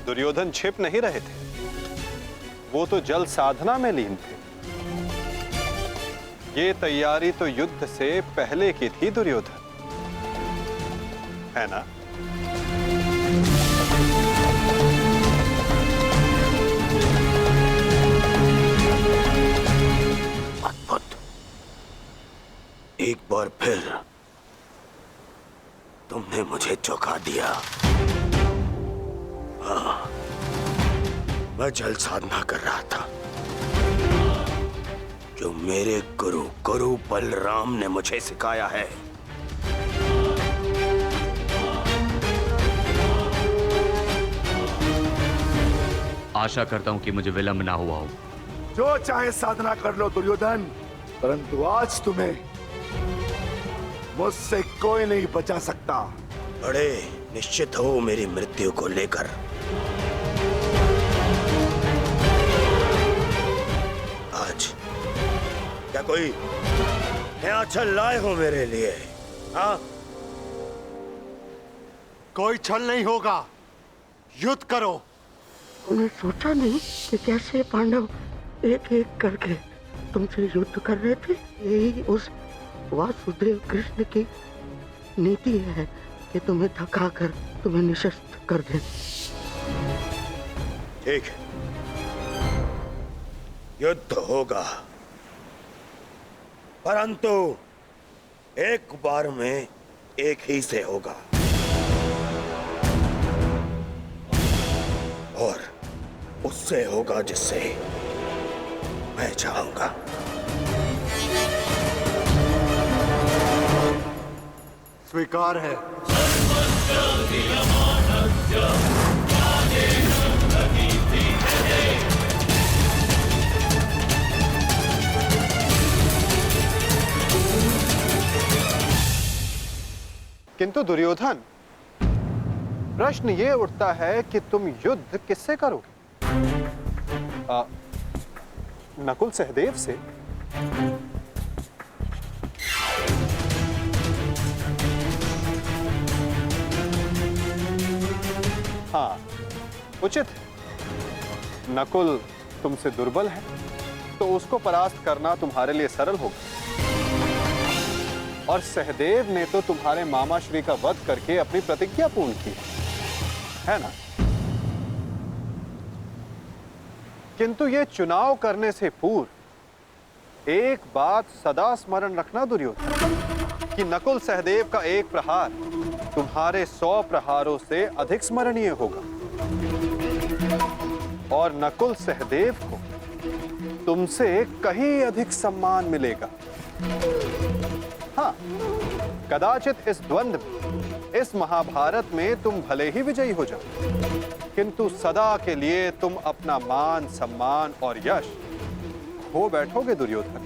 दुर्योधन छिप नहीं रहे थे, वो तो जल साधना में लीन थे। ये तैयारी तो युद्ध से पहले की थी दुर्योधन, है ना? अद्भुत, एक बार फिर तुमने मुझे चौंका दिया। हाँ, मैं जल साधना कर रहा था जो मेरे गुरु बलराम ने मुझे सिखाया है। आशा करता हूं कि मुझे विलंब ना हुआ हो। जो चाहे साधना कर लो दुर्योधन, परंतु आज तुम्हें मुझसे कोई नहीं बचा सकता। बड़े निश्चित हो मेरी मृत्यु को लेकर। आज क्या कोई नया छल लाए हो मेरे लिए? हाँ, कोई छल नहीं होगा, युद्ध करो। उन्हें सोचा नहीं कि कैसे पांडव एक एक करके तुमसे युद्ध कर रहे थे। यही उस वासुदेव कृष्ण की नीति है कि तुम्हें थकाकर तुम्हें निशस्त्र कर दे। ठीक है, युद्ध होगा, परंतु एक बार में एक ही से होगा और उससे होगा जिससे मैं चाहूंगा। स्वीकार है। किंतु दुर्योधन, प्रश्न ये उठता है कि तुम युद्ध किससे करोगे? नकुल सहदेव से? हाँ, उचित है। नकुल तुमसे दुर्बल है, तो उसको परास्त करना तुम्हारे लिए सरल होगा। और सहदेव ने तो तुम्हारे मामा श्री का वध करके अपनी प्रतिज्ञा पूर्ण की है ना? किंतु ये चुनाव करने से पूर्व एक बात सदा स्मरण रखना दुर्योधन, कि नकुल सहदेव का एक प्रहार तुम्हारे 100 प्रहारों से अधिक स्मरणीय होगा। और नकुल सहदेव को तुमसे कहीं अधिक सम्मान मिलेगा। हाँ, कदाचित इस द्वंद्व में, इस महाभारत में तुम भले ही विजयी हो जाओ, किंतु सदा के लिए तुम अपना मान, सम्मान और यश खो बैठोगे दुर्योधन।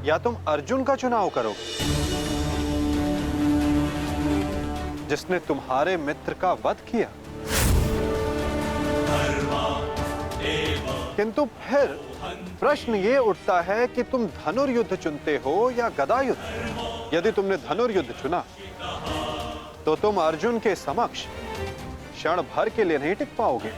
या तुम अर्जुन का चुनाव करोगे, जिसने तुम्हारे मित्र का वध किया। किंतु फिर प्रश्न ये उठता है कि तुम धनुर्युद्ध चुनते हो या गदा युद्ध। यदि तुमने धनुर्युद्ध चुना तो तुम अर्जुन के समक्ष क्षण भर के लिए नहीं टिक पाओगे।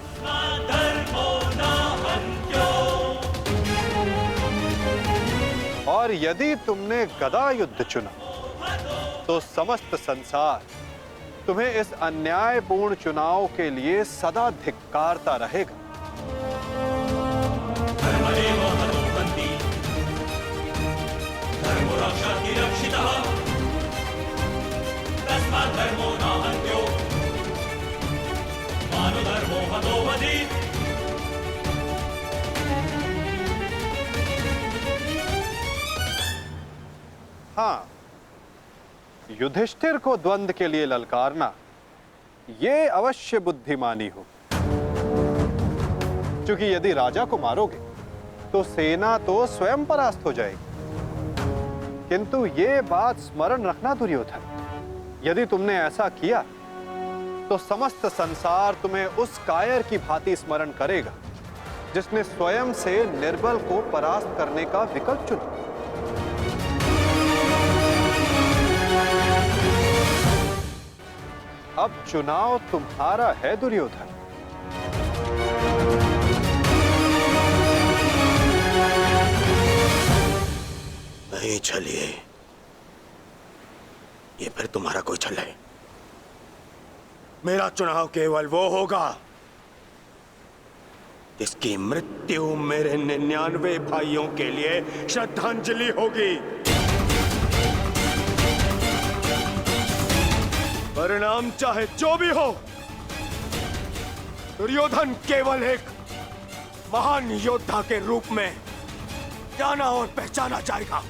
और यदि तुमने गदा युद्ध चुना तो समस्त संसार तुम्हें इस अन्यायपूर्ण चुनाव के लिए सदा धिक्कारता रहेगा। हाँ, युधिष्ठिर को द्वंद्व के लिए ललकारना ये अवश्य बुद्धिमानी हो, क्योंकि यदि राजा को मारोगे तो सेना तो स्वयं परास्त हो जाएगी। किंतु ये बात स्मरण रखना दुर्योधन, यदि तुमने ऐसा किया तो समस्त संसार तुम्हें उस कायर की भांति स्मरण करेगा जिसने स्वयं से निर्बल को परास्त करने का विकल्प चुना। अब चुनाव तुम्हारा है दुर्योधन। नहीं चलिए, ये फिर तुम्हारा कोई छल है। मेरा चुनाव केवल वो होगा जिसकी मृत्यु मेरे 99 भाइयों के लिए श्रद्धांजलि होगी। परिणाम चाहे जो भी हो, दुर्योधन केवल एक महान योद्धा के रूप में जाना और पहचाना जाएगा।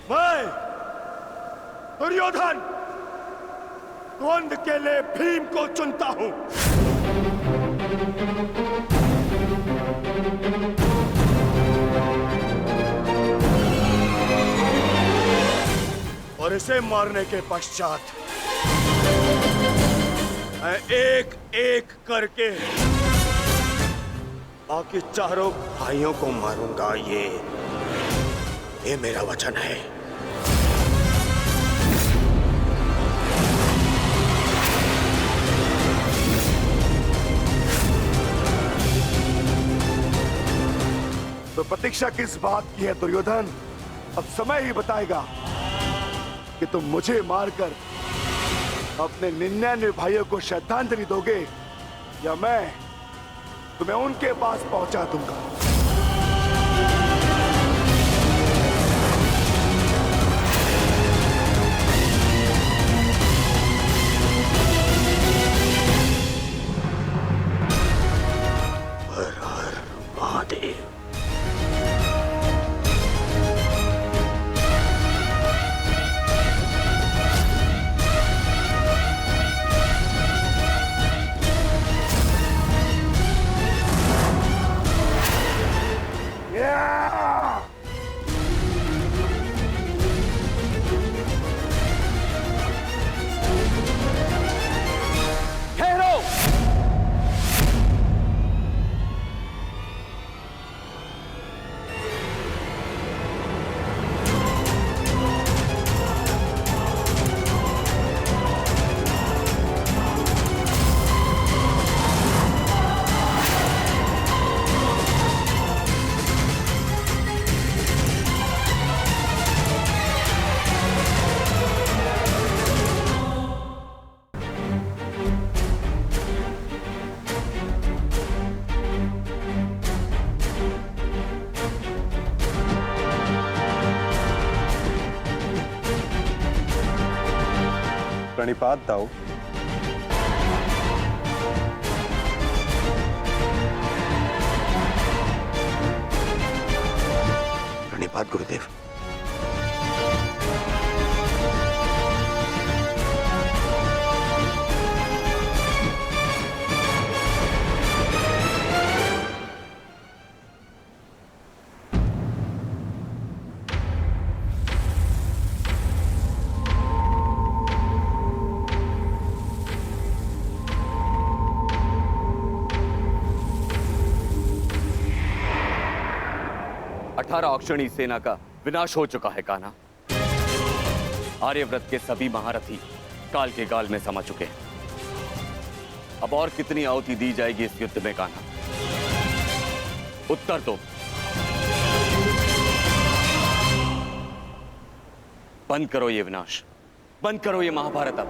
मैं दुर्योधन द्वंद्व के लिए भीम को चुनता हूं। और इसे मारने के पश्चात मैं एक एक करके बाकी चारों भाइयों को मारूंगा। ये मेरा वचन है। तो प्रतीक्षा किस बात की है दुर्योधन? अब समय ही बताएगा कि तुम मुझे मारकर अपने 99 भाइयों को श्रद्धांजलि दोगे या मैं तुम्हें उनके पास पहुंचा दूंगा। हर हर महादेव। प्रणिपात दाऊ। प्रणिपात गुरुदेव। औक्षणी सेना का विनाश हो चुका है कान्हा। आर्यव्रत के सभी महारथी काल के गाल में समा चुके हैं। अब और कितनी आहुति दी जाएगी इस युद्ध में कान्हा? उत्तर दो। बंद करो ये विनाश, बंद करो ये महाभारत अब।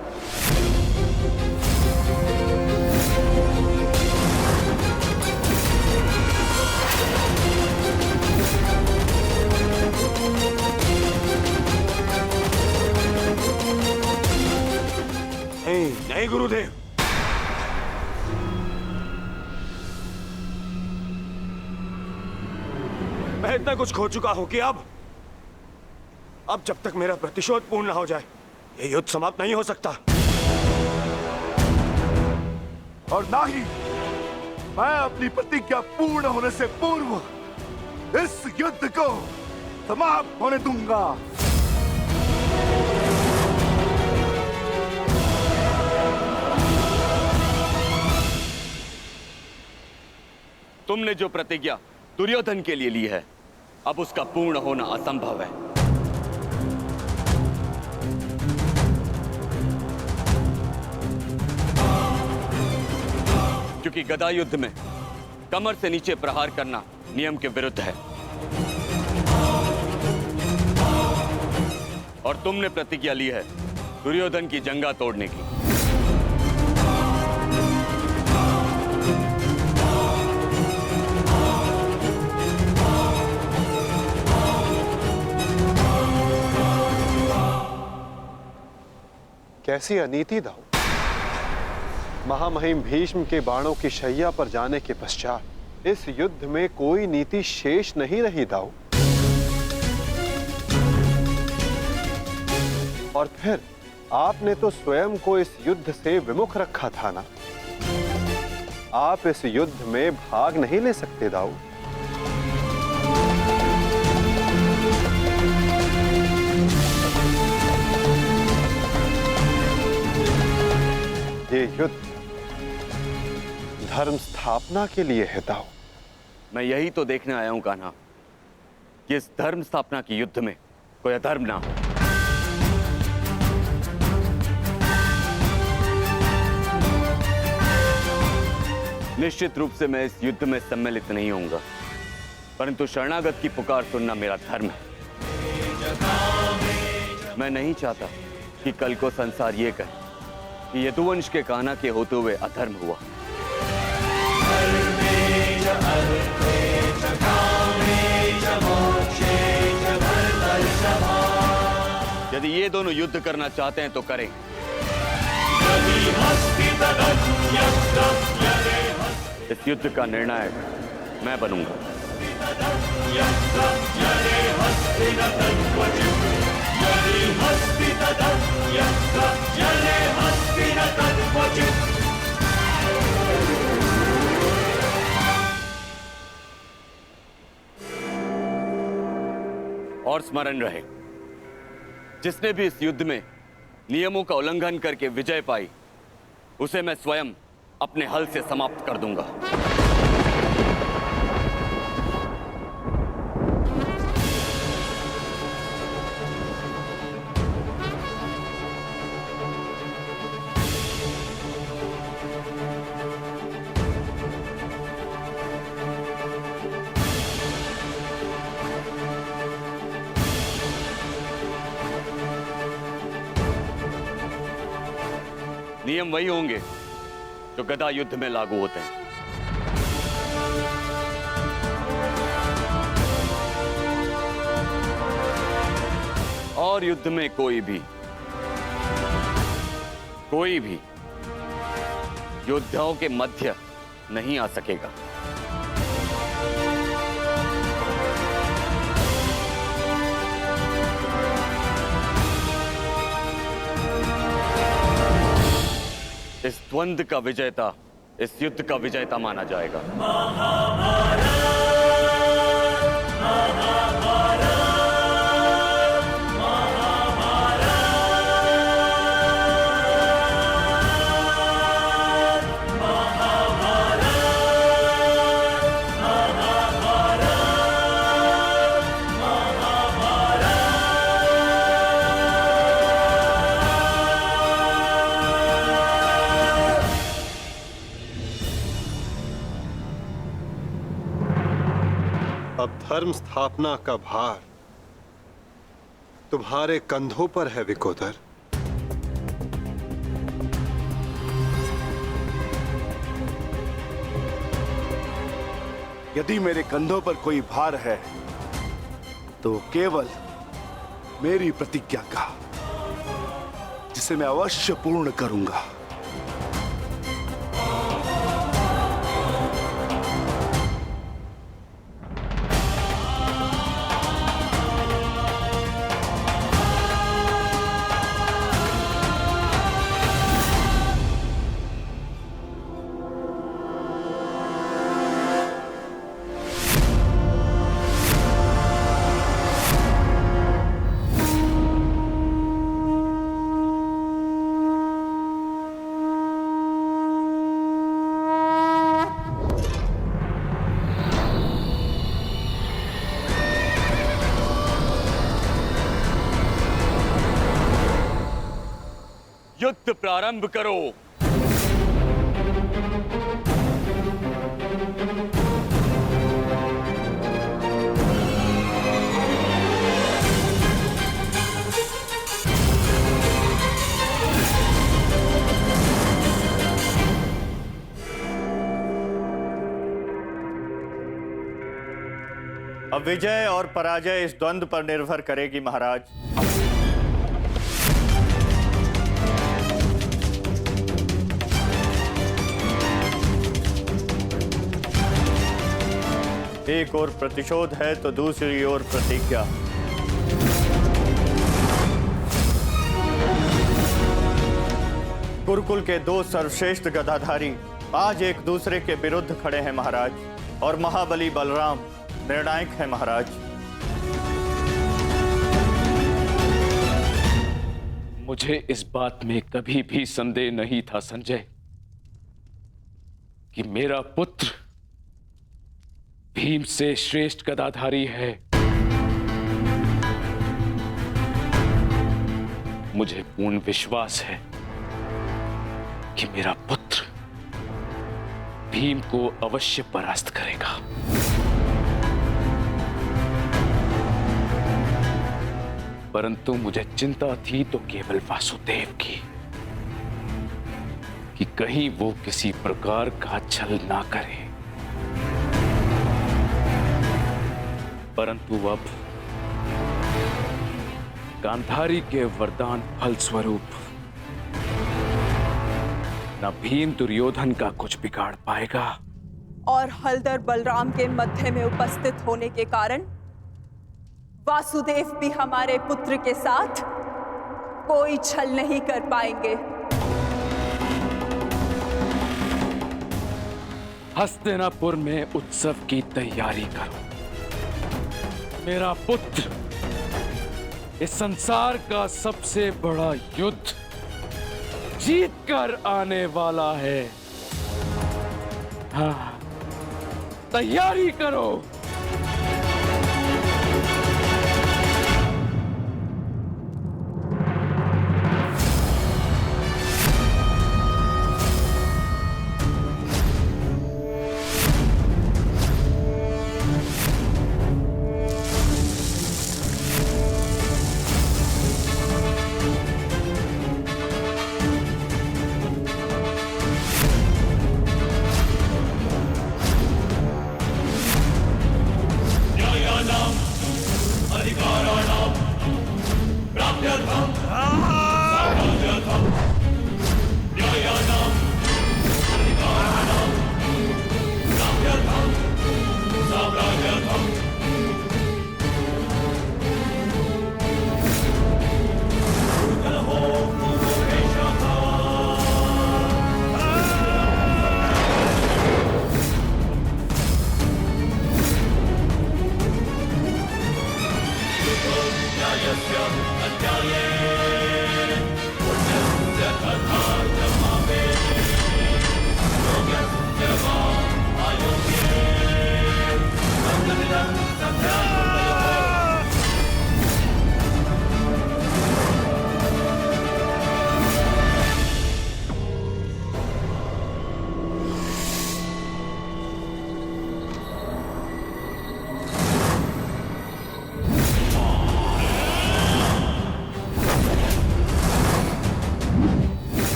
नहीं गुरुदेव, मैं इतना कुछ खो चुका हूं कि अब जब तक मेरा प्रतिशोध पूर्ण ना हो जाए, ये युद्ध समाप्त नहीं हो सकता। और ना ही मैं अपनी प्रतिज्ञा पूर्ण होने से पूर्व इस युद्ध को समाप्त होने दूंगा। तुमने जो प्रतिज्ञा दुर्योधन के लिए ली है, अब उसका पूर्ण होना असंभव है। क्योंकि गदा युद्ध में कमर से नीचे प्रहार करना नियम के विरुद्ध है, और तुमने प्रतिज्ञा ली है दुर्योधन की जंगा तोड़ने की। कैसी अनीति दाऊ। महामहिम भीष्म के बाणों की शैया पर जाने के पश्चात इस युद्ध में कोई नीति शेष नहीं रही दाऊ। और फिर आपने तो स्वयं को इस युद्ध से विमुख रखा था ना। आप इस युद्ध में भाग नहीं ले सकते दाऊ। ये युद्ध धर्म स्थापना के लिए है दाऊ। मैं यही तो देखने आया हूं कान्हा कि इस धर्म स्थापना के युद्ध में कोई अधर्म ना हो। निश्चित रूप से मैं इस युद्ध में सम्मिलित नहीं होऊंगा, परंतु शरणागत की पुकार सुनना मेरा धर्म है। मैं नहीं चाहता कि कल को संसार ये कहे कि यदुवंश के कान्हा के होते हुए अधर्म हुआ। यदि ये दोनों युद्ध करना चाहते हैं तो करें। इस युद्ध का निर्णायक मैं बनूंगा। और स्मरण रहे, जिसने भी इस युद्ध में नियमों का उल्लंघन करके विजय पाई, उसे मैं स्वयं अपने हल से समाप्त कर दूंगा। नियम वही होंगे जो गदा युद्ध में लागू होते हैं। और युद्ध में कोई भी योद्धाओं के मध्य नहीं आ सकेगा। इस द्वंद्व का विजेता इस युद्ध का विजेता माना जाएगा। अब धर्म स्थापना का भार तुम्हारे कंधों पर है विकोदर। यदि मेरे कंधों पर कोई भार है तो केवल मेरी प्रतिज्ञा का, जिसे मैं अवश्य पूर्ण करूंगा। युद्ध प्रारंभ करो। अब विजय और पराजय इस द्वंद्व पर निर्भर करेगी महाराज। एक ओर प्रतिशोध है तो दूसरी ओर प्रतिज्ञा। गुरुकुल के दो सर्वश्रेष्ठ गदाधारी आज एक दूसरे के विरुद्ध खड़े हैं महाराज, और महाबली बलराम निर्णायक है महाराज। मुझे इस बात में कभी भी संदेह नहीं था संजय कि मेरा पुत्र भीम से श्रेष्ठ गदाधारी है। मुझे पूर्ण विश्वास है कि मेरा पुत्र भीम को अवश्य परास्त करेगा। परंतु मुझे चिंता थी तो केवल वासुदेव की, कि कहीं वो किसी प्रकार का छल ना करे। परंतु अब गांधारी के वरदान फलस्वरूप न भीम दुर्योधन का कुछ बिगाड़ पाएगा, और हलधर बलराम के मध्य में उपस्थित होने के कारण वासुदेव भी हमारे पुत्र के साथ कोई छल नहीं कर पाएंगे। हस्तिनापुर में उत्सव की तैयारी करो। मेरा पुत्र इस संसार का सबसे बड़ा युद्ध जीत कर आने वाला है। हाँ, तैयारी करो।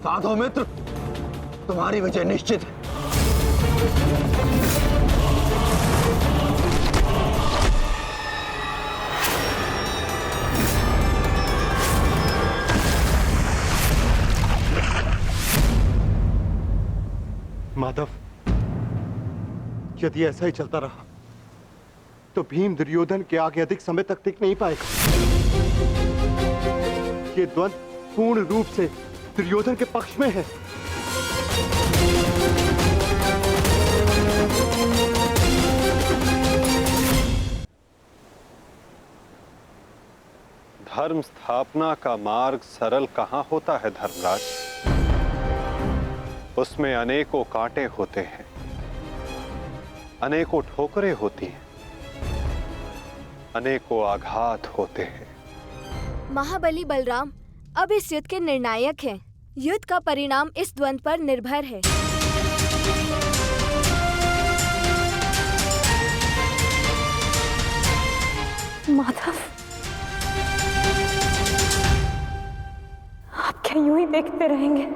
साधो मित्र, तुम्हारी विजय निश्चित है। माधव, यदि ऐसा ही चलता रहा तो भीम दुर्योधन के आगे अधिक समय तक टिक नहीं पाएगा। ये द्वंद्व पूर्ण रूप से दुर्योधन के पक्ष में है। धर्म स्थापना का मार्ग सरल कहां होता है धर्मराज? उसमें अनेकों कांटे होते हैं, अनेकों ठोकरें होती हैं, अनेकों आघात होते हैं। महाबली बलराम अब इस युद्ध के निर्णायक हैं। युद्ध का परिणाम इस द्वंद्व पर निर्भर है। माधव, आप क्या यूं ही देखते रहेंगे?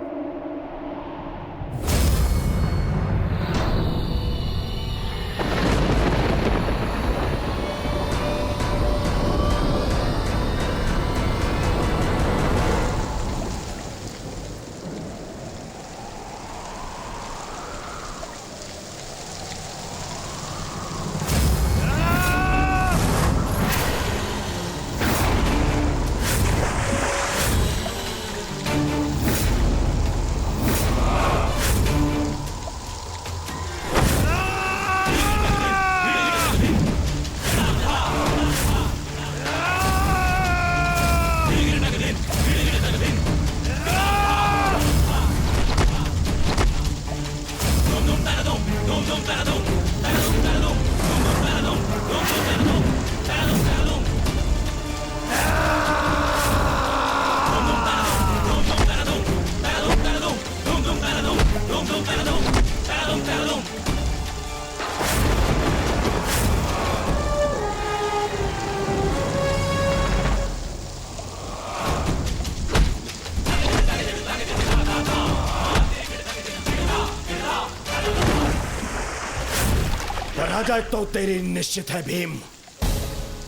पराजय तो तेरी निश्चित है भीम।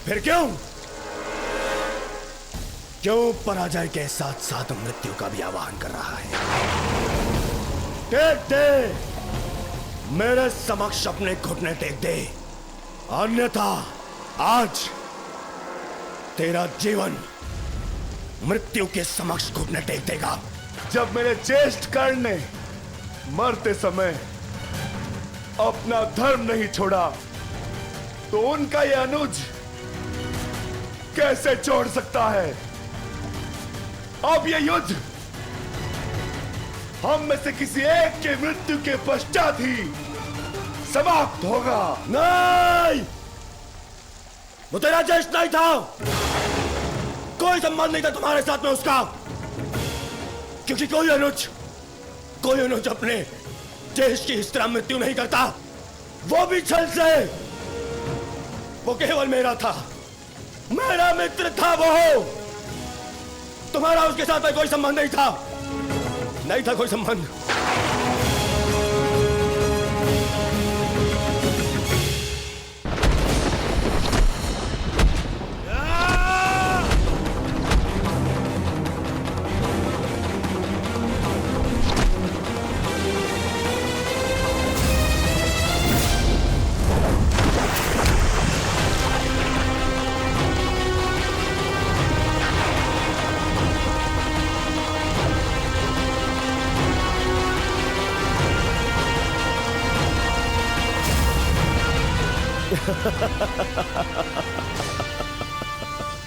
फिर क्यों पराजय के साथ साथ मृत्यु का भी आह्वान कर रहा है? टेक दे, मेरे समक्ष अपने घुटने टेक दे, अन्यथा आज तेरा जीवन मृत्यु के समक्ष घुटने टेक देगा। जब मेरे ज्येष्ठ कर्ण ने मरते समय अपना धर्म नहीं छोड़ा तो उनका यह अनुज कैसे छोड़ सकता है? अब यह युद्ध हम में से किसी एक के मृत्यु के पश्चात ही समाप्त होगा। नहीं, वो तेरा ज्येष्ठ नहीं था, कोई संबंध नहीं था तुम्हारे साथ में उसका, क्योंकि कोई अनुज अपने ज्येष्ठ की इस तरह मृत्यु नहीं करता, वो भी छल से। वो केवल मेरा था, मेरा मित्र था वो। तुम्हारा उसके साथ में कोई संबंध नहीं था कोई संबंध।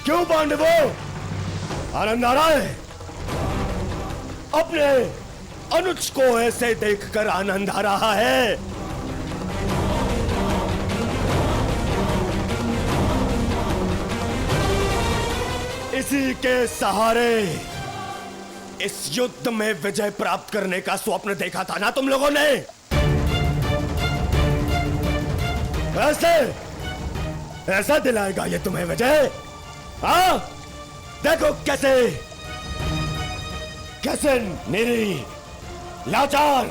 क्यों पांडवों, आनंद आ रहा है? अपने अनुज को ऐसे देखकर आनंद आ रहा है? इसी के सहारे इस युद्ध में विजय प्राप्त करने का स्वप्न देखा था ना तुम लोगों ने? ऐसा दिलाएगा ये तुम्हें विजय? हाँ, देखो कैसे कैसे निरी लाचार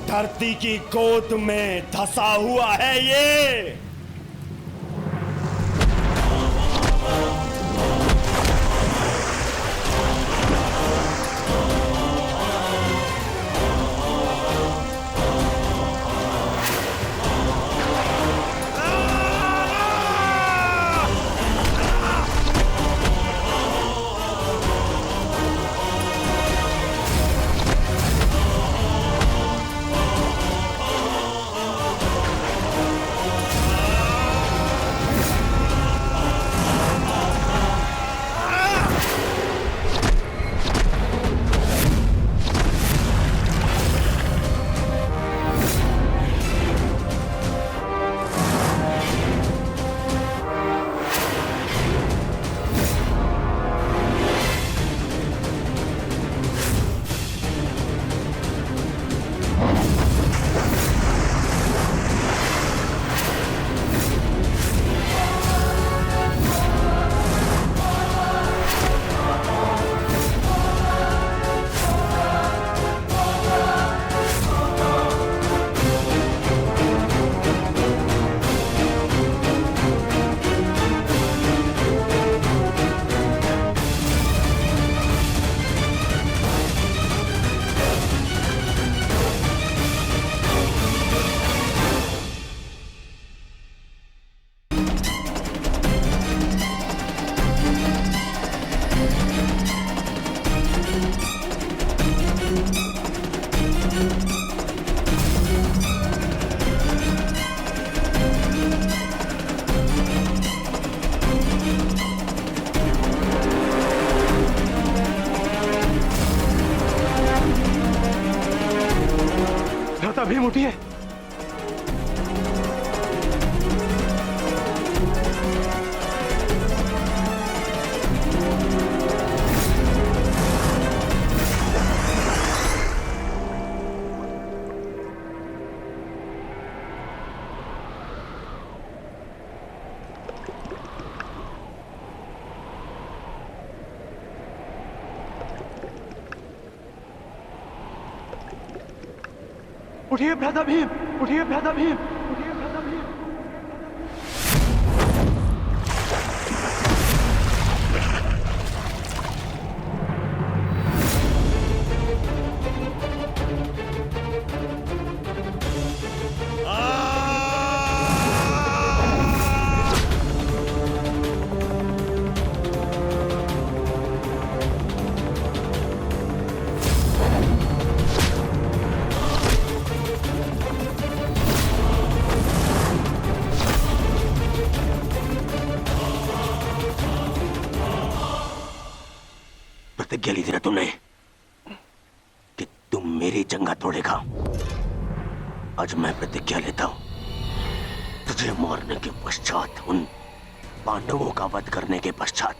धरती की गोद में धंसा हुआ है ये। भीम उठिए। उठिए भ्राता भीम, उठिए भ्राता भीम, उठिए भ्राता भीम। प्रतिज्ञा ली थी ना तुमने कि तुम मेरी जंगा तोड़ेगा। आज मैं प्रतिज्ञा लेता हूं, तुझे मारने के पश्चात, उन पांडवों का वध करने के पश्चात,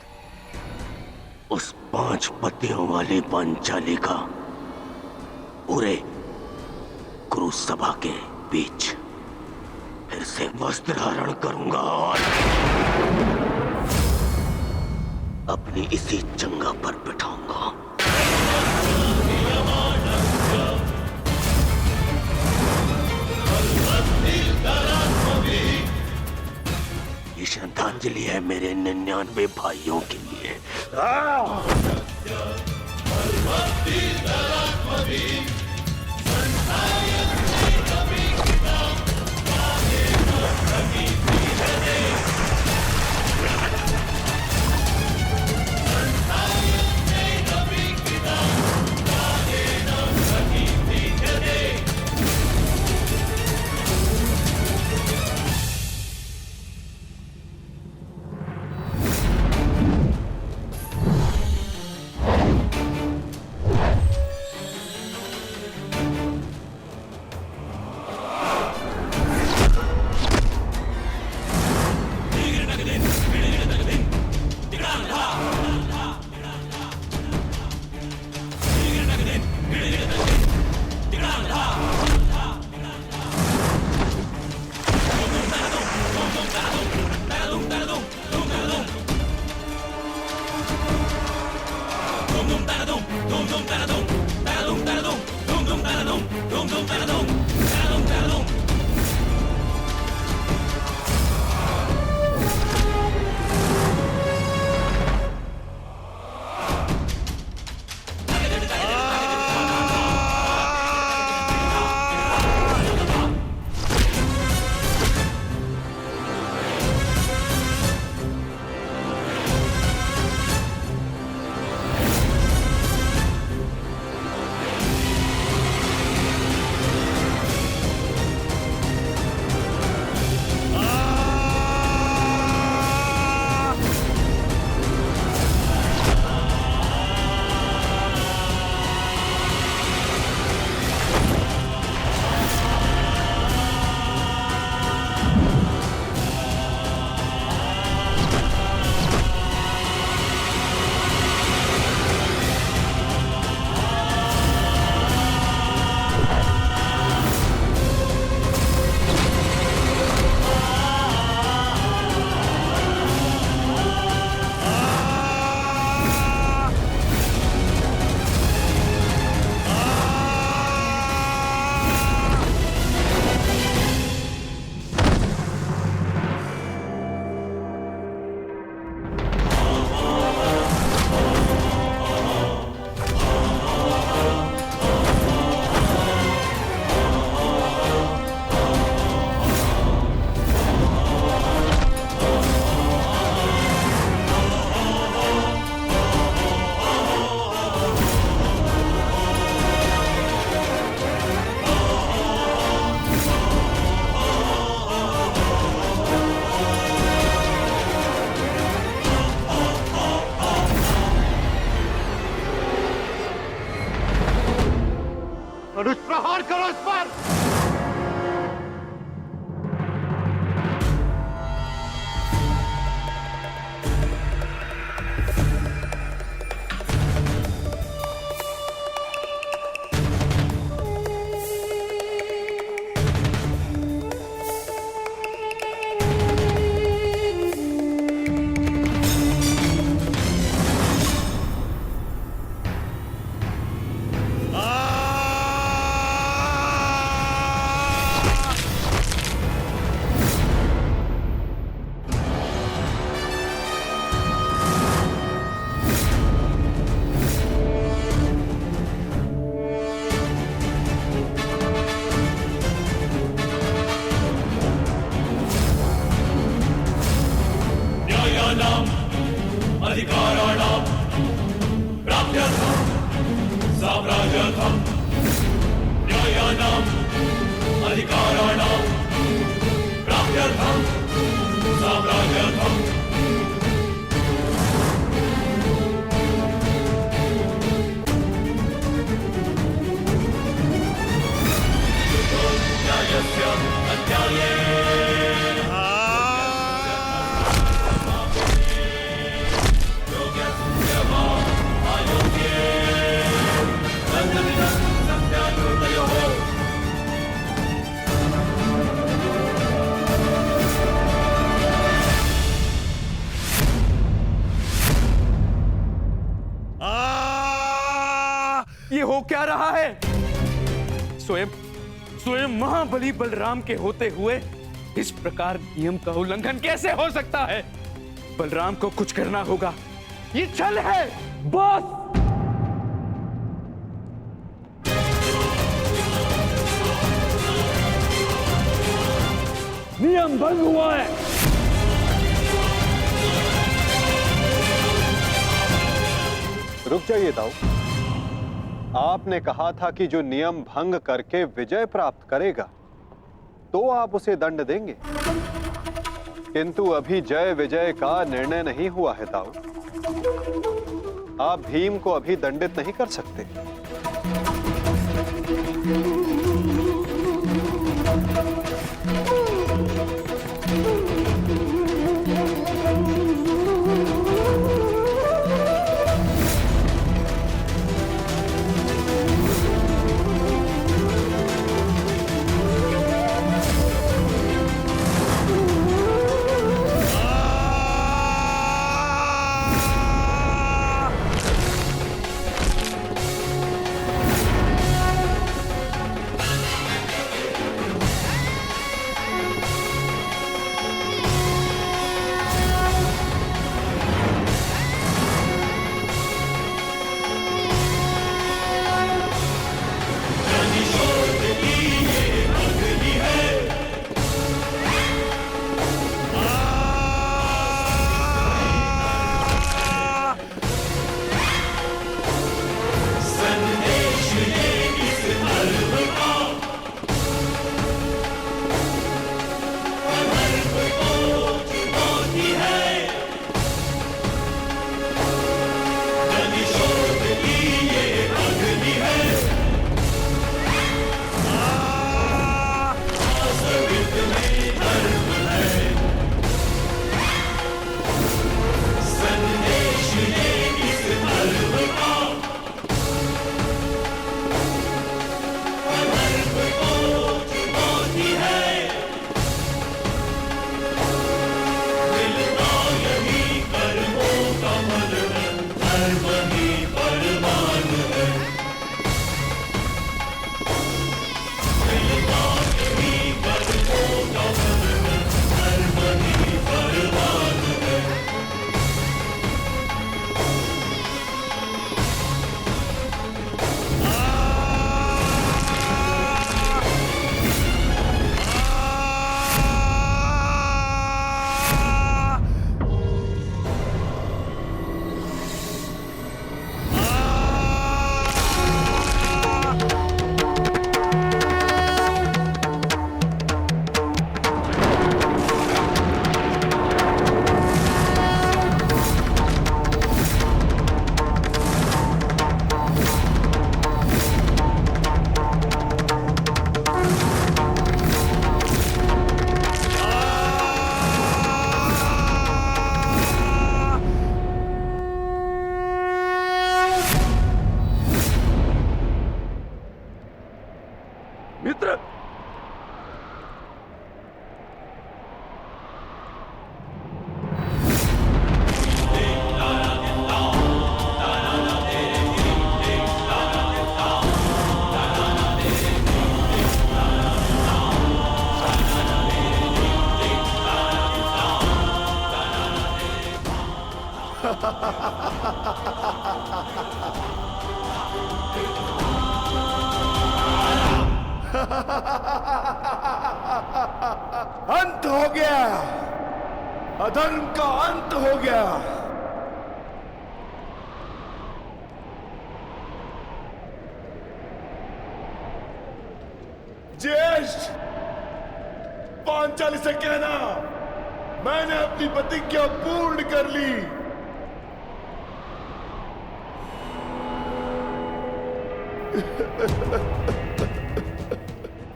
उस 5 पतियों वाली पांचाली का पूरे कुरु सभा के बीच फिर से वस्त्र हरण करूंगा और अपनी इसी जंगा पर बिठाऊंगा। ये श्रद्धांजलि है मेरे 99 भाइयों के लिए। अनुज प्रहार करो इस पर। ये हो क्या रहा है? स्वयं महाबली बलराम के होते हुए इस प्रकार नियम का उल्लंघन कैसे हो सकता है? बलराम को कुछ करना होगा। ये छल है बॉस। नियम भंग हुआ है। रुक जाइए दाऊ। आपने कहा था कि जो नियम भंग करके विजय प्राप्त करेगा तो आप उसे दंड देंगे, किंतु अभी जय विजय का निर्णय नहीं हुआ है दाऊ। आप भीम को अभी दंडित नहीं कर सकते। अंत हो गया, अधर्म का अंत हो गया। ज्येष्ठ, पांचाली से कहना मैंने अपनी प्रतिज्ञा पूर्ण कर ली।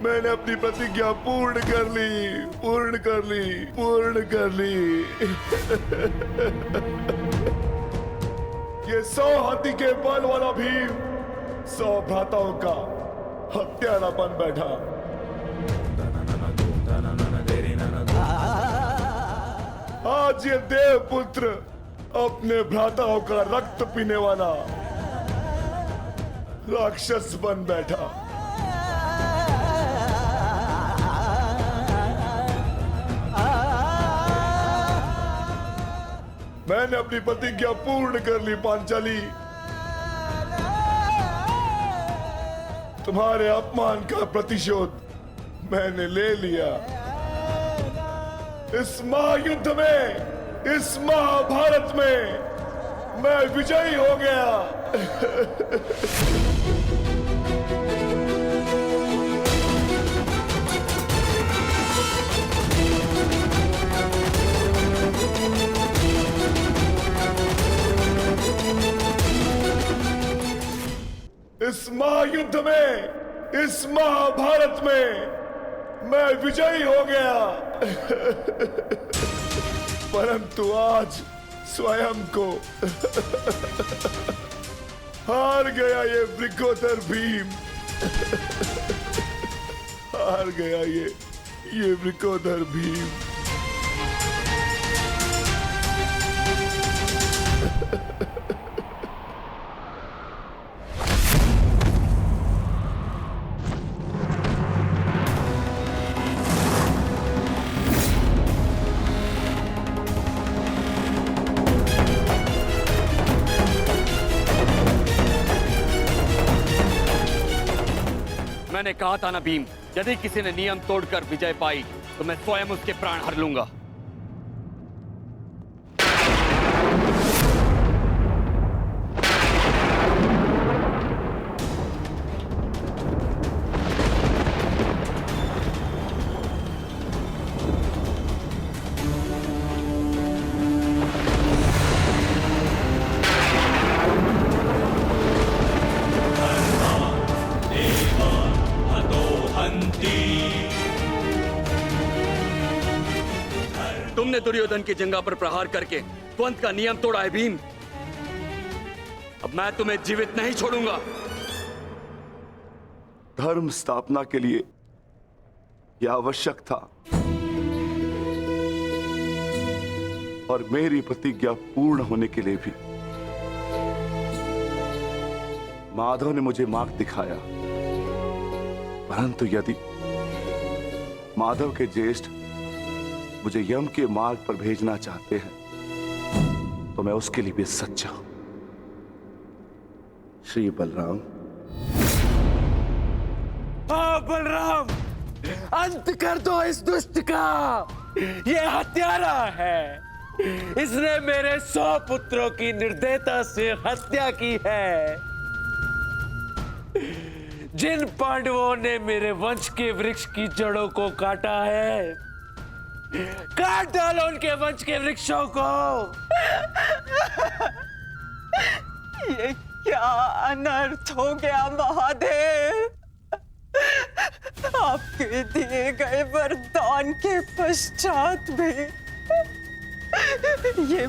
मैंने अपनी प्रतिज्ञा पूर्ण कर ली, पूर्ण कर ली, पूर्ण कर ली। ये 100 हाथी के बल वाला भीम 100 भ्राताओं का हत्यारा बन बैठा। आज ये देवपुत्र अपने भ्राताओं का रक्त पीने वाला राक्षस बन बैठा। मैंने अपनी प्रतिज्ञा पूर्ण कर ली पांचाली। तुम्हारे अपमान का प्रतिशोध मैंने ले लिया। इस महायुद्ध में, इस महाभारत में मैं विजयी हो गया। इस महायुद्ध में, इस महाभारत में मैं विजयी हो गया। परंतु आज स्वयं को हार गया ये वृकोदर भीम। हार गया ये वृकोदर भीम। मैंने कहा था ना भीम, यदि किसी ने नियम तोड़कर विजय पाई तो मैं स्वयं उसके प्राण हर लूंगा। तुमने दुर्योधन की जंगा पर प्रहार करके द्वंद का नियम तोड़ा है भीम। अब मैं तुम्हें जीवित नहीं छोड़ूंगा। धर्म स्थापना के लिए यह आवश्यक था और मेरी प्रतिज्ञा पूर्ण होने के लिए भी। माधव ने मुझे मार्ग दिखाया, परंतु यदि माधव के ज्येष्ठ मुझे यम के मार्ग पर भेजना चाहते हैं तो मैं उसके लिए भी सच्चा हूं। श्री बलराम। हाँ बलराम, अंत कर दो इस दुष्ट का। ये हत्यारा है। इसने मेरे 100 पुत्रों की निर्दयता से हत्या की है। जिन पांडवों ने मेरे वंश के वृक्ष की जड़ों को काटा है, काट डालो उनके वंश के वृक्षों को। ये क्या अनर्थ हो गया महादेव। आपके दिए गए वरदान के पश्चात भी ये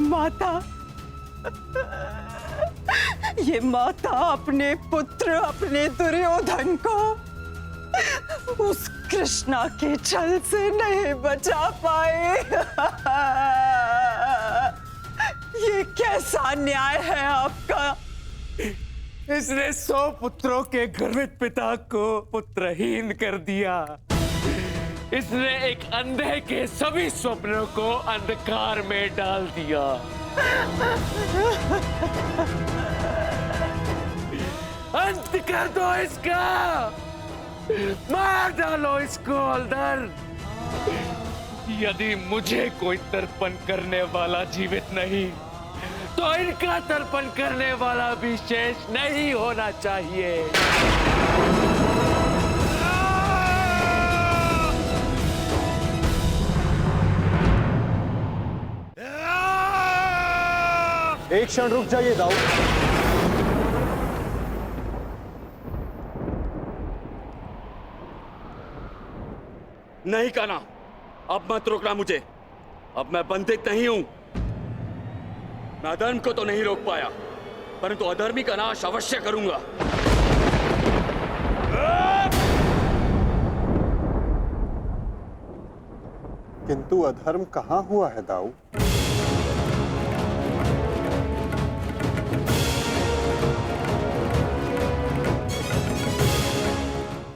माता अपने पुत्र, अपने दुर्योधन को उस कृष्णा के छल से नहीं बचा पाए। ये कैसा न्याय है आपका। इसने 100 पुत्रों के गर्वित पिता को पुत्रहीन कर दिया। इसने एक अंधे के सभी स्वप्नों को अंधकार में डाल दिया। अंत कर दो इसका, मार डालो इसको हलदर। यदि मुझे कोई तर्पण करने वाला जीवित नहीं, तो इनका तर्पण करने वाला भी शेष नहीं होना चाहिए। एक क्षण रुक जाइए दाऊ। नहीं काना, अब मत रोकना मुझे। अब मैं बंदित नहीं हूं। मैं अधर्म को तो नहीं रोक पाया, परंतु अधर्मी का नाश अवश्य करूंगा। किंतु अधर्म कहां हुआ है दाऊ?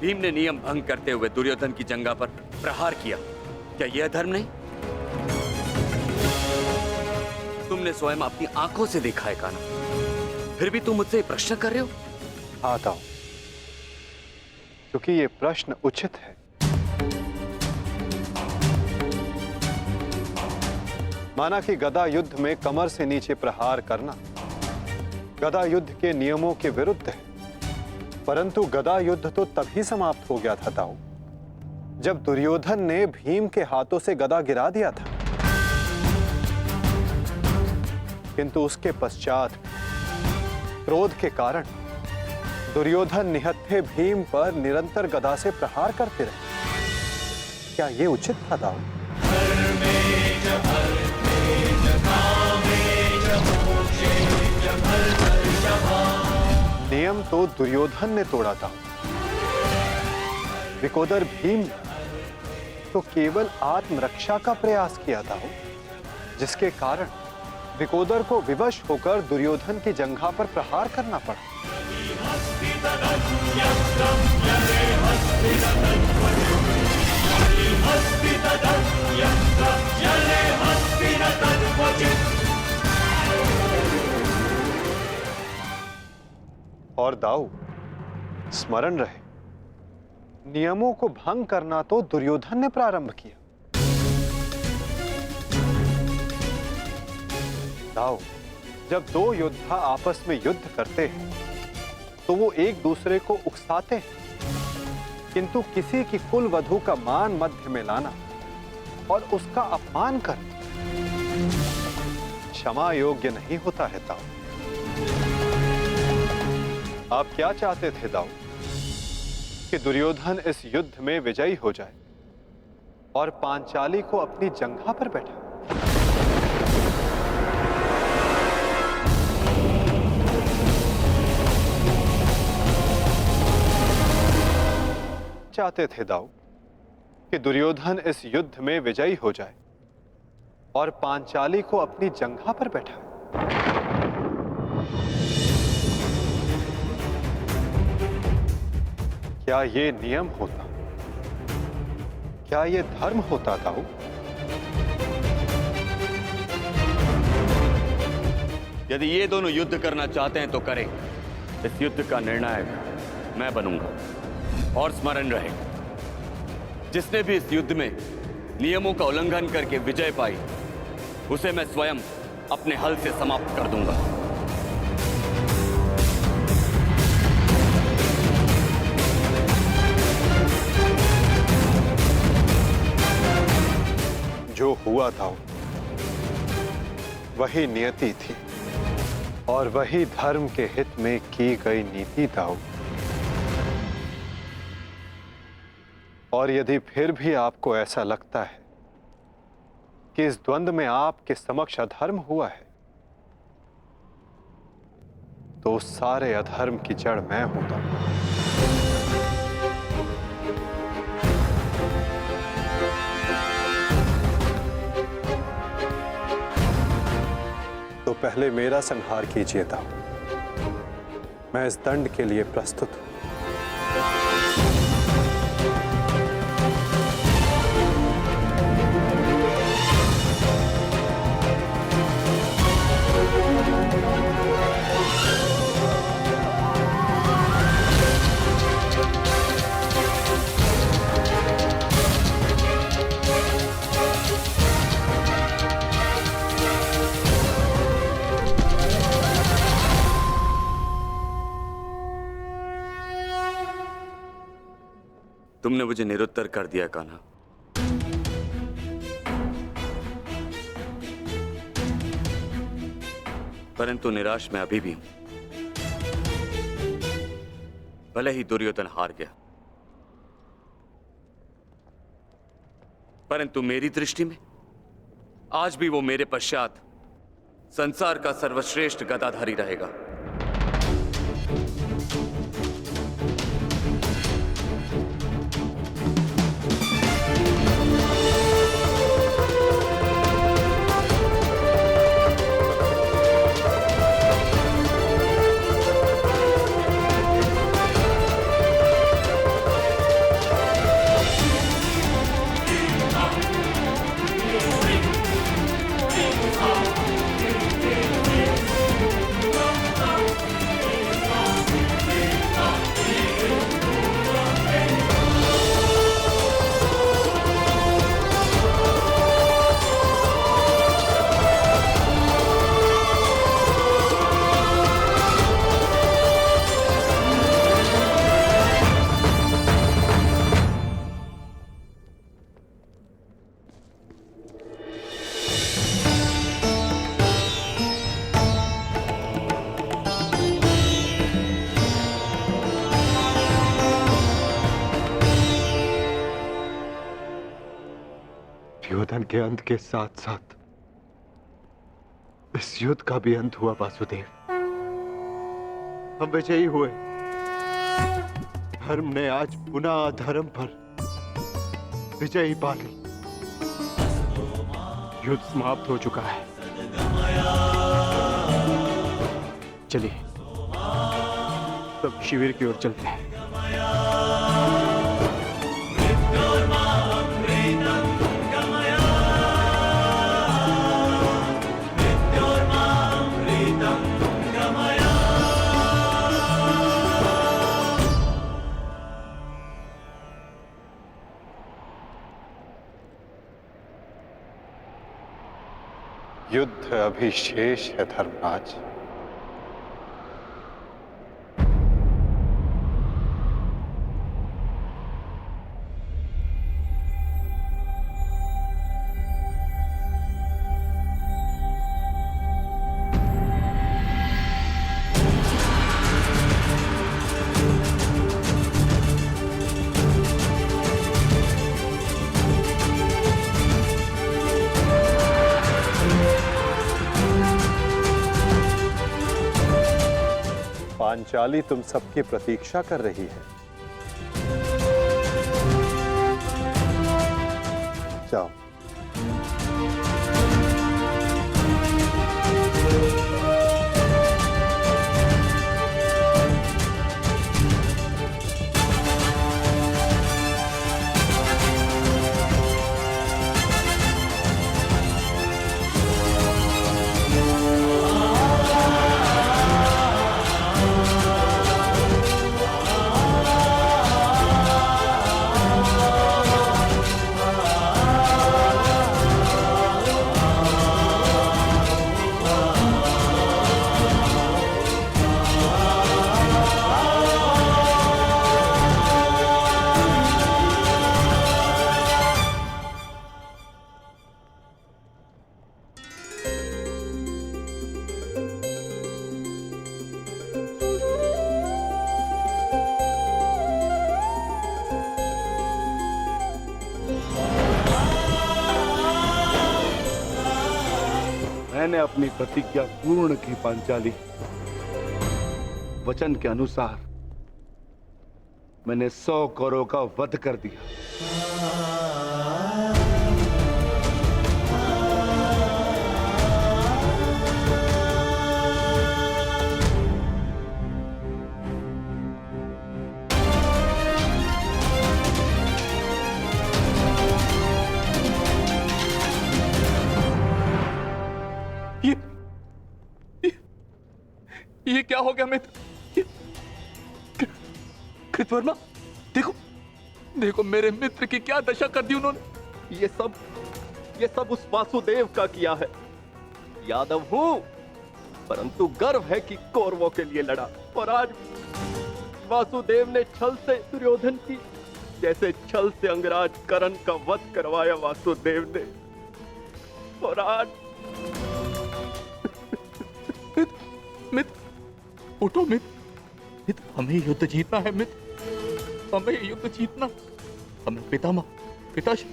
भीम ने नियम भंग करते हुए दुर्योधन की जंघा पर प्रहार किया। क्या यह अधर्म नहीं? तुमने स्वयं अपनी आंखों से देखा है काना, फिर भी तुम मुझसे प्रश्न कर रहे हो? हाँ दाऊ, क्योंकि ये प्रश्न उचित है। माना कि गदा युद्ध में कमर से नीचे प्रहार करना गदा युद्ध के नियमों के विरुद्ध है, परंतु गदा युद्ध तो तभी समाप्त हो गया था दाऊ, जब दुर्योधन ने भीम के हाथों से गदा गिरा दिया था। किंतु उसके पश्चात क्रोध के कारण दुर्योधन निहत्थे भीम पर निरंतर गदा से प्रहार करते रहे। क्या यह उचित था दाऊ? नियम तो दुर्योधन ने तोड़ा था, विकोदर भीम तो केवल आत्मरक्षा का प्रयास किया था, जिसके कारण विकोदर को विवश होकर दुर्योधन की जंघा पर प्रहार करना पड़ा। और दाऊ, स्मरण रहे, नियमों को भंग करना तो दुर्योधन ने प्रारंभ किया। दाऊ, जब दो योद्धा आपस में युद्ध करते हैं तो वो एक दूसरे को उकसाते हैं, किंतु किसी की कुल वधू का मान मध्य में लाना और उसका अपमान कर क्षमा योग्य नहीं होता है दाऊ। आप क्या चाहते थे दाऊ? कि दुर्योधन इस युद्ध में विजयी हो जाए और पांचाली को अपनी जंघा पर बैठा? चाहते थे दाऊ कि दुर्योधन इस युद्ध में विजयी हो जाए और पांचाली को अपनी जंघा पर बैठा? क्या ये नियम होता? क्या ये धर्म होता दाऊ? यदि ये दोनों युद्ध करना चाहते हैं तो करें। इस युद्ध का निर्णायक मैं बनूंगा। और स्मरण रहे, जिसने भी इस युद्ध में नियमों का उल्लंघन करके विजय पाई, उसे मैं स्वयं अपने हल से समाप्त कर दूंगा। जो हुआ था वही नियति थी और वही धर्म के हित में की गई नीति था। और यदि फिर भी आपको ऐसा लगता है कि इस द्वंद्व में आपके समक्ष अधर्म हुआ है, तो उस सारे अधर्म की जड़ मैं होता हूं। तो पहले मेरा संहार कीजिए दाऊ। मैं इस दंड के लिए प्रस्तुत हूं। तुमने मुझे निरुत्तर कर दिया कान्हा। परंतु निराश मैं अभी भी हूं। भले ही दुर्योधन हार गया, परंतु मेरी दृष्टि में आज भी वो मेरे पश्चात संसार का सर्वश्रेष्ठ गदाधारी रहेगा। दुर्योधन के अंत के साथ साथ इस युद्ध का भी अंत हुआ वासुदेव। हम विजयी हुए। धर्म ने आज पुनः अधर्म पर विजयी पा ली। युद्ध समाप्त हो चुका है। चलिए सब शिविर की ओर चलते हैं। युद्ध अभी शेष है धर्मराज। पांचाली तुम सबकी प्रतीक्षा कर रही है। जाओ। मैंने अपनी प्रतिज्ञा पूर्ण की पांचाली। वचन के अनुसार मैंने 100 कौरवों का वध कर दिया। ये क्या हो गया मित्र? कृतवर्मा, देखो देखो मेरे मित्र की क्या दशा कर दी उन्होंने। ये सब उस वासुदेव का किया है। यादव हूं, परंतु गर्व है कि कौरवों के लिए लड़ा। और आज वासुदेव ने छल से दुर्योधन की जैसे छल से अंगराज कर्ण का वध करवाया वासुदेव ने, और आज मित्र उठो मित्र, हमें युद्ध जीतना है मित्र, हमें युद्ध जीतना, हमें पिताश्री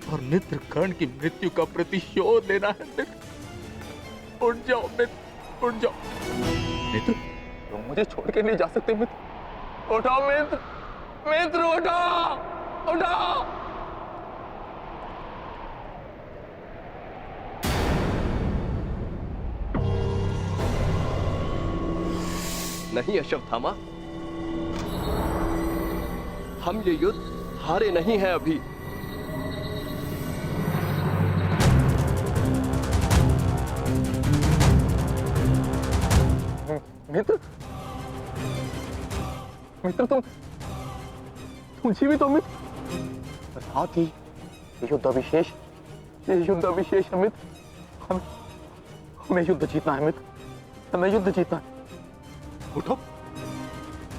और मित्र कर्ण की मृत्यु का प्रतिशोध लेना है मित्र। उठ जाओ मित्र, उठ जाओ मित्र, तुम मुझे छोड़ के नहीं जा सकते मित्र। उठो मित्र, मित्र उठो, उठो। नहीं अश्वत्थामा, हम ये युद्ध हारे नहीं हैं अभी। मित्र तुम जीवित हो मित्र। साथ ही युद्ध अभिशेष है मित्र। हमें युद्ध जीतना है मित्र, हमें युद्ध जीतना है। उठो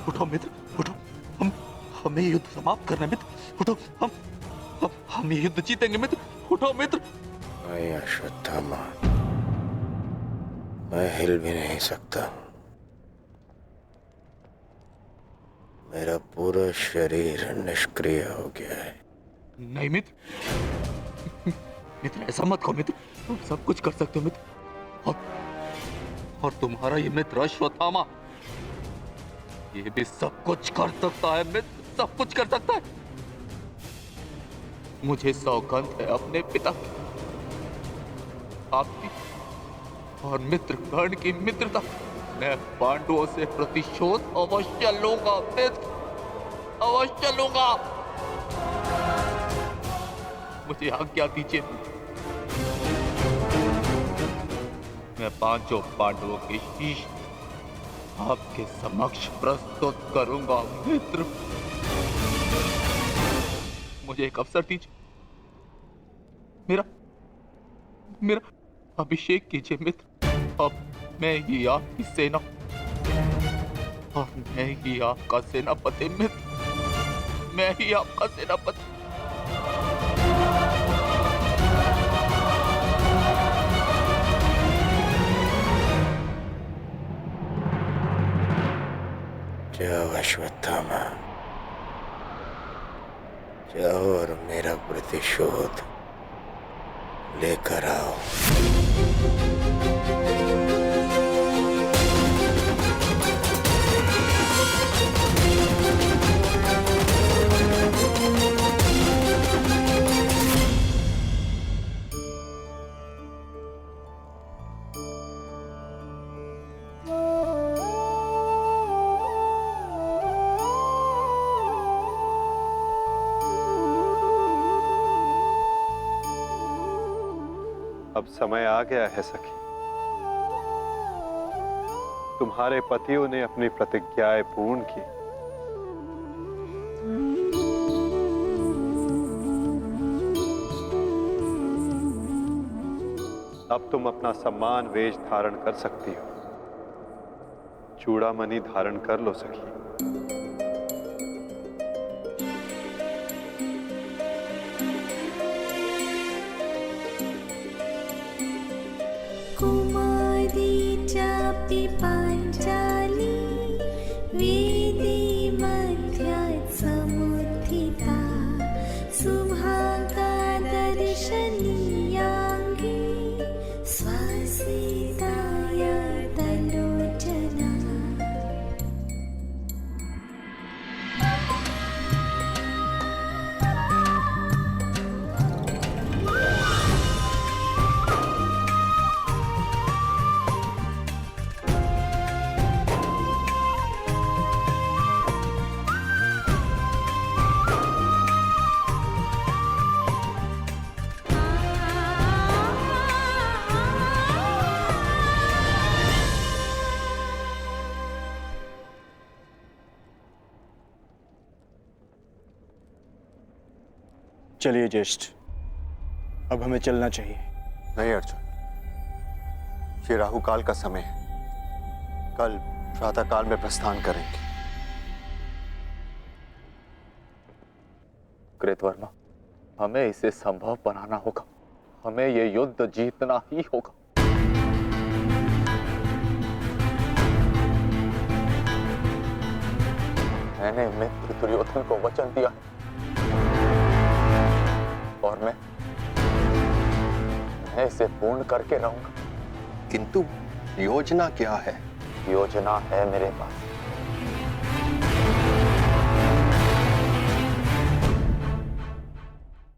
उठो मित्र, उठो, हमें युद्ध समाप्त करना है मित्र। उठो, हम ये युद्ध जीतेंगे मित्र। उठो मित्र। नहीं अश्वत्थामा, मैं हिल भी नहीं सकता। मेरा पूरा शरीर निष्क्रिय हो गया है। नहीं मित्र, ऐसा मत कहो मित्र, तुम सब कुछ कर सकते हो मित्र। और तुम्हारा ये मित्र अश्वत्थामा, ये भी सब कुछ कर सकता है मित्र, सब कुछ कर सकता है। मुझे सौगंध है अपने पिता की, आपकी और मित्र कर्ण की मित्रता। मैं पांडवों से प्रतिशोध अवश्य लूंगा मित्र, अवश्य लूंगा। मुझे आज्ञा दीजिए, मैं पांचों पांडवों के शीश आपके समक्ष प्रस्तुत करूंगा मित्र। मुझे एक अवसर दीजिए, मेरा अभिषेक कीजिए मित्र। अब मैं ही आपकी सेना और मैं ही आपका सेनापति मित्र, मैं ही आपका सेनापति। जाओ अश्वत्थामा, जाओ और मेरा प्रतिशोध लेकर आओ। अब समय आ गया है सखी, तुम्हारे पतियों ने अपनी प्रतिज्ञाएं पूर्ण की। अब तुम अपना सम्मान वेश धारण कर सकती हो, चूड़ामणि धारण कर लो सखी। कुमारी चापि पांचाली वेदी मध्यात् समुत्थिता सुभागा दर्शनीयाङ्गी स्वासिताय तलोचना। चलिए ज्येष्ठ, अब हमें चलना चाहिए। नहीं अर्जुन, ये राहुकाल का समय है, कल प्रातःकाल में प्रस्थान करेंगे। कृतवर्मा, हमें इसे संभव बनाना होगा। हमें ये युद्ध जीतना ही होगा। मैंने मित्र दुर्योधन को वचन दिया है और मैं इसे पूर्ण करके रहूंगा। किंतु योजना क्या है? योजना है मेरे पास।